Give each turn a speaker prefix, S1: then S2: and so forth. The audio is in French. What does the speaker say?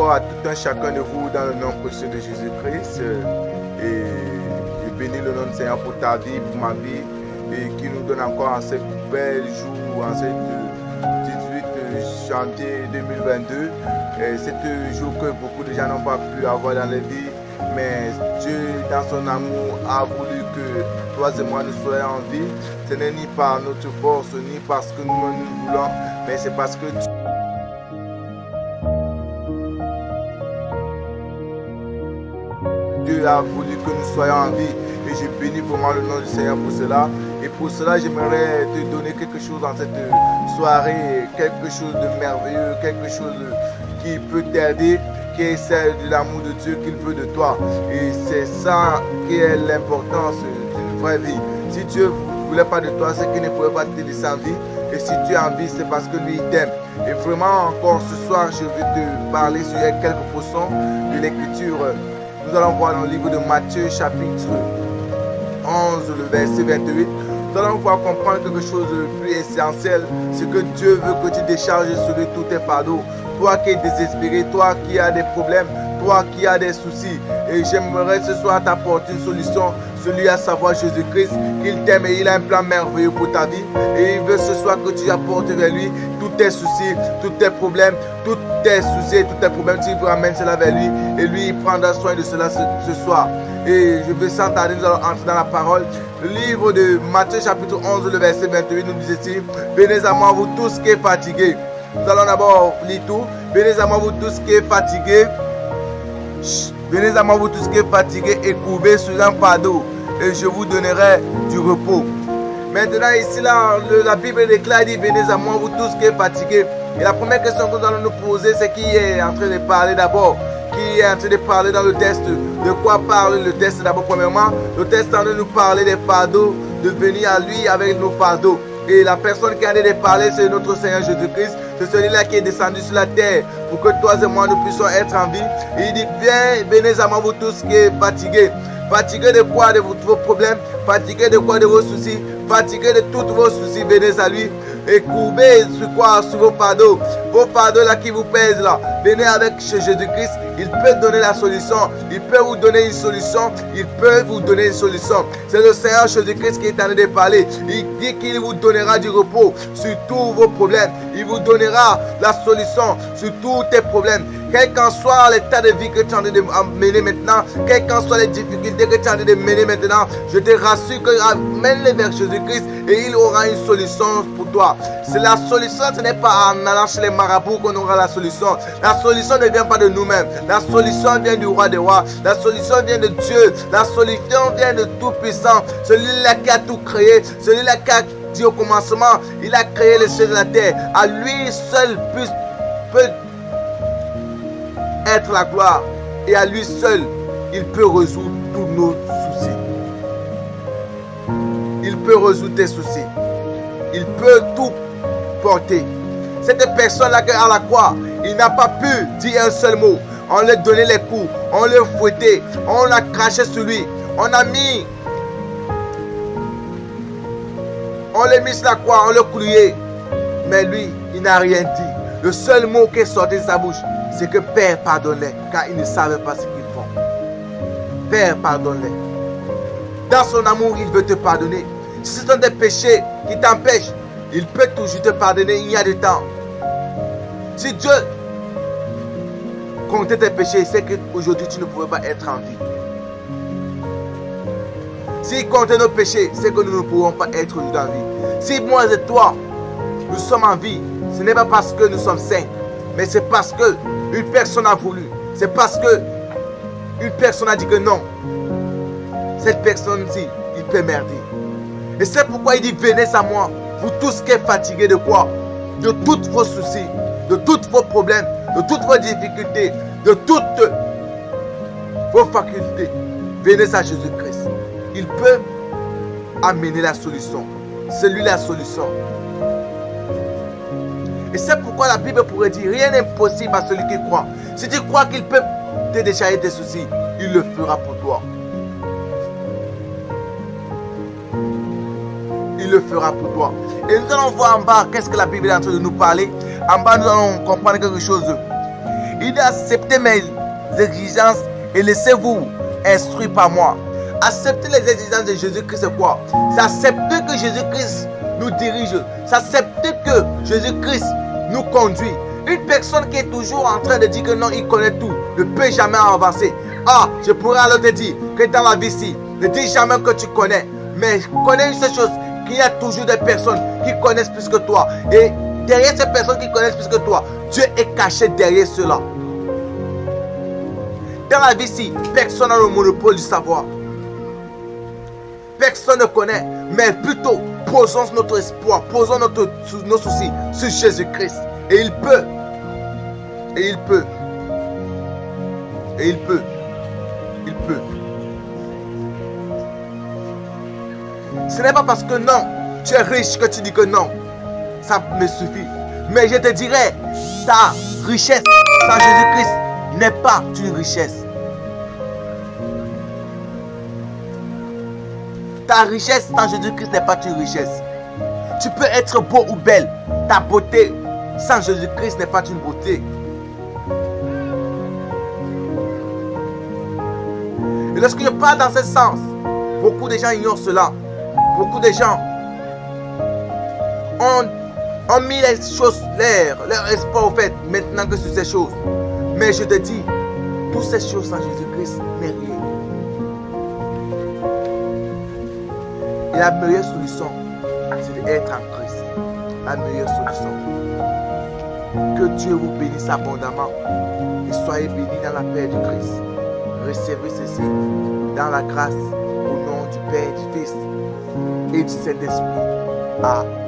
S1: encore à tout un chacun de vous dans le nom précieux de Jésus-Christ. Et bénis le nom du Seigneur pour ta vie, pour ma vie, et qui nous donne encore en ce bel jour, en ce 18 janvier 2022. C'est jour que beaucoup de gens n'ont pas pu avoir dans leur vie, mais Dieu, dans son amour, a voulu que toi et moi nous soyons en vie. Ce n'est ni par notre force, ni parce que nous voulons, mais c'est parce que Dieu a voulu que nous soyons en vie. Et je bénis vraiment le nom du Seigneur pour cela. Et pour cela, j'aimerais te donner quelque chose dans cette soirée, quelque chose de merveilleux, quelque chose qui peut t'aider, qui est celle de l'amour de Dieu qu'il veut de toi. Et c'est ça qui est l'importance d'une vraie vie. Si Dieu ne voulait pas de toi, c'est qu'il ne pouvait pas te laisser en vie. Et si tu es en vie, c'est parce que lui, il t'aime. Et vraiment, encore ce soir, je vais te parler sur quelques portions de l'écriture. Nous allons voir dans le livre de Matthieu, chapitre 11, le verset 28. Nous allons pouvoir comprendre quelque chose de plus essentiel. C'est que Dieu veut que tu décharges sur lui tous tes fardeaux. Toi qui es désespéré, toi qui as des problèmes, toi qui as des soucis. Et j'aimerais ce soir t'apporter une solution. Celui à savoir Jésus-Christ, qu'il t'aime et il a un plan merveilleux pour ta vie. Et il veut ce soir que tu apportes vers lui tous tes soucis, tous tes problèmes, tous tes soucis, tous tes problèmes. Tu ramènes cela vers lui et lui il prendra soin de cela ce soir. Et je veux sans tarder, nous allons entrer dans la parole. Le livre de Matthieu chapitre 11, le verset 28 nous dit ceci: venez à moi vous tous qui êtes fatigués. Nous allons d'abord lire tout. Venez à moi vous tous qui êtes fatigués. Venez à moi vous tous qui êtes fatigués et courbés sur un fardeau, et je vous donnerai du repos. Maintenant ici là, la Bible déclare, dit venez à moi vous tous qui êtes fatigués. Et la première question que nous allons nous poser, c'est qui est en train de parler d'abord. Qui est en train de parler dans le texte? De quoi parle le texte d'abord? Premièrement, le texte est en train de nous parler des fardeaux, de venir à lui avec nos fardeaux. Et la personne qui est en train de parler, c'est notre Seigneur Jésus-Christ. C'est celui-là qui est descendu sur la terre pour que toi et moi nous puissions être en vie. Et il dit, venez à moi vous tous qui êtes fatigués. Fatigués de quoi? De vos problèmes. Fatigués de quoi? De vos soucis. Fatigués de tous vos soucis. Venez à lui. Et courbez sur quoi? Sur vos fardeaux. Vos fardeaux là qui vous pèsent là. Venez avec Jésus-Christ. Il peut donner la solution. Il peut vous donner une solution. Il peut vous donner une solution. C'est le Seigneur Jésus-Christ qui est en train de parler. Il dit qu'il vous donnera du repos sur tous vos problèmes. Il vous donnera la solution sur tous tes problèmes. Quel qu'en soit l'état de vie que tu es en train de mener maintenant, quelles qu'en soient les difficultés que tu es en train de mener maintenant, je te rassure que amène-les vers Jésus-Christ et il aura une solution pour toi. C'est la solution, ce n'est pas en allant chez les marabouts qu'on aura la solution. La solution ne vient pas de nous-mêmes. La solution vient du roi des rois. La solution vient de Dieu. La solution vient de Tout-Puissant. Celui-là qui a tout créé. Celui-là qui a dit au commencement, il a créé les cieux de la terre. À lui seul peut être la gloire. Et à lui seul, il peut résoudre tous nos soucis. Il peut résoudre tes soucis. Il peut tout porter. Cette personne-là à la croix, il n'a pas pu dire un seul mot. On lui a donné les coups, on l'a fouetté, on l'a craché sur lui, on l'a mis sur la croix, on l'a cloué. Mais lui, il n'a rien dit. Le seul mot qui est sorti de sa bouche, c'est que Père, pardonne-les, car ils ne savaient pas ce qu'ils font. Père, pardonne-les. Dans son amour, il veut te pardonner. Si ce sont des péchés qui t'empêchent, il peut toujours te pardonner, il y a du temps. Si Dieu comptait tes péchés, c'est qu'aujourd'hui tu ne pouvais pas être en vie. S'il comptait nos péchés, c'est que nous ne pouvons pas être aujourd'hui en vie. Si moi et toi, nous sommes en vie, ce n'est pas parce que nous sommes saints, mais c'est parce que une personne a voulu. C'est parce que une personne a dit que non. Cette personne-ci, il peut merder. Et c'est pourquoi il dit, venez à moi, vous tous qui êtes fatigués de quoi? De tous vos soucis, de tous vos problèmes, de toutes vos difficultés, de toutes vos facultés. Venez à Jésus-Christ. Il peut amener la solution. C'est lui la solution. Et c'est pourquoi la Bible pourrait dire, rien n'est impossible à celui qui croit. Si tu crois qu'il peut te décharger tes soucis, il le fera pour toi. Il le fera pour toi. Et nous allons voir en bas qu'est-ce que la Bible est en train de nous parler. En bas, nous allons comprendre quelque chose. Il dit acceptez mes exigences et laissez-vous instruire par moi. Accepter les exigences de Jésus-Christ, c'est quoi? C'est accepter que Jésus-Christ nous dirige. C'est accepter que Jésus-Christ nous conduit. Une personne qui est toujours en train de dire que non, il connaît tout, ne peut jamais avancer. Ah, je pourrais alors te dire que dans la vie-ci, ne dis jamais que tu connais. Mais connais une seule chose, qu'il y a toujours des personnes qui connaissent plus que toi. Et derrière ces personnes qui connaissent plus que toi, Dieu est caché derrière cela. Dans la vie-ci, personne n'a le monopole du savoir. Personne ne connaît, mais plutôt posons notre espoir, posons nos soucis sur Jésus-Christ. Et il peut. Et il peut. Et il peut. Il peut. Ce n'est pas parce que non, tu es riche que tu dis que non. Ça me suffit. Mais je te dirais, ta richesse sans Jésus-Christ n'est pas une richesse. Ta richesse sans Jésus-Christ n'est pas une richesse. Tu peux être beau ou belle. Ta beauté sans Jésus-Christ n'est pas une beauté. Et lorsque je parle dans ce sens, beaucoup de gens ignorent cela. Beaucoup de gens ont mis les choses, leur espoir au fait, maintenant que sur ces choses. Mais je te dis, toutes ces choses sans Jésus-Christ n'est rien. Et la meilleure solution, c'est d'être en Christ. La meilleure solution. Que Dieu vous bénisse abondamment. Et soyez bénis dans la paix du Christ. Recevez ceci dans la grâce au nom du Père, du Fils et du Saint-Esprit. Amen.